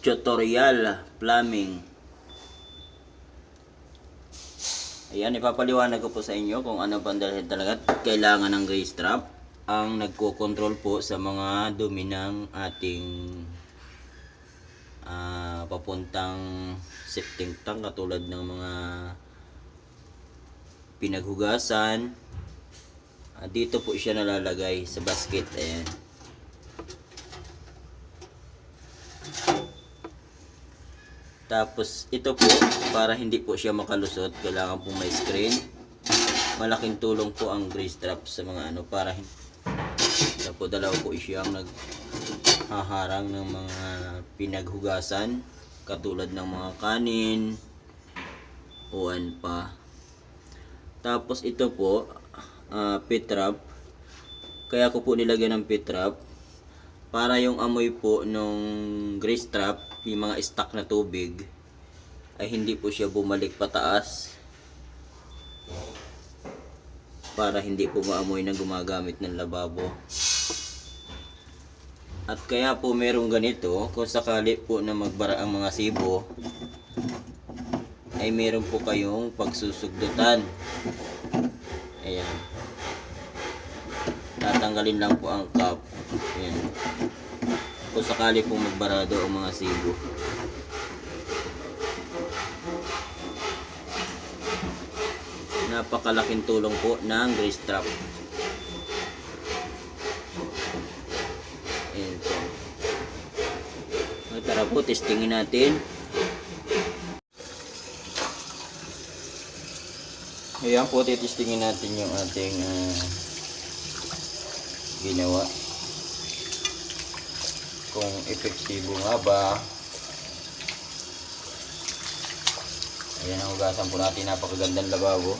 Tutorial plumbing. Ayan, ipapaliwanag ko po sa inyo kung ano bang dalhin talaga kailangan ng grease trap ang nagko-control po sa mga dumi ng ating papuntang septic tank, katulad ng mga pinaghugasan. Dito po siya nalalagay sa basket. Ayan. Tapos ito po, para hindi po siya makalusot, kailangan po may screen. Malaking tulong po ang grease trap sa mga para ito po, dalawa po siyang naghaharang ng mga pinaghugasan, katulad ng mga kanin, uwan pa. Tapos ito po, pit trap. Kaya ko po nilagyan ng pit trap para yung amoy po nung grease trap, yung mga stock na tubig, ay hindi po siya bumalik pataas, para hindi po maamoy na gumagamit ng lababo. At kaya po merong ganito, kung sakali po na magbara ang mga sibo, ay meron po kayong pagsusugdutan. Ayan, tatanggalin lang po ang cap. Ayan, kung sakali po magbarado ang mga sibo. Napakalaking tulong po ng grease trap. Ayan po. Tara po, testingin natin. Ayan po, testingin natin yung ating ginawa, kung epektibo nga ba. Ayan, ang hugasan po natin, napakagandang lababo.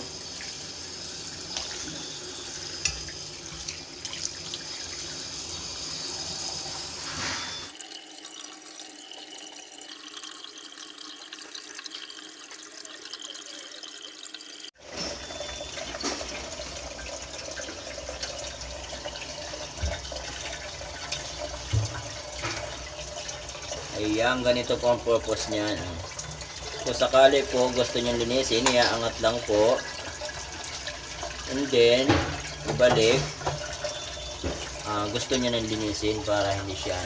Ayan, ganito po ang purpose niyan. Kung sakali po gusto nyo linisin, iaangat lang po, and then ibalik. Gusto nyo nang linisin para hindi siya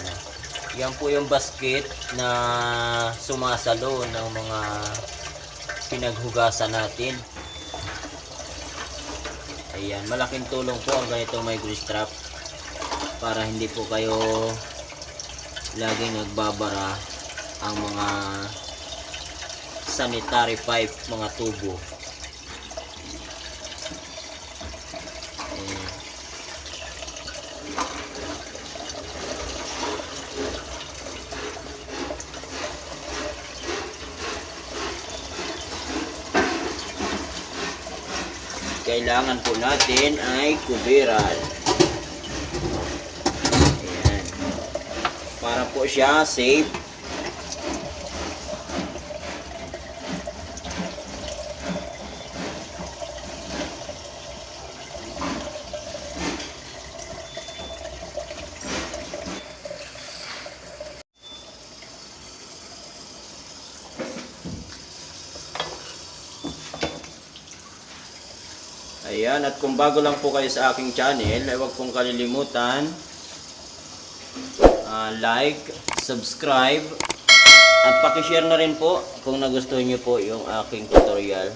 yan po yung basket na sumasalo ng mga pinaghugasan natin. Ayan, malaking tulong po ang ganito may grease trap, para hindi po kayo laging nagbabara ang mga sanitary pipe, mga tubo. Kailangan po natin ay kubiran. Ayan, para po siya safe. Ayan, at kung bago lang po kayo sa aking channel, ay huwag pong kalilimutan like, subscribe, at pakishare na rin po kung nagustuhan nyo po yung aking tutorial.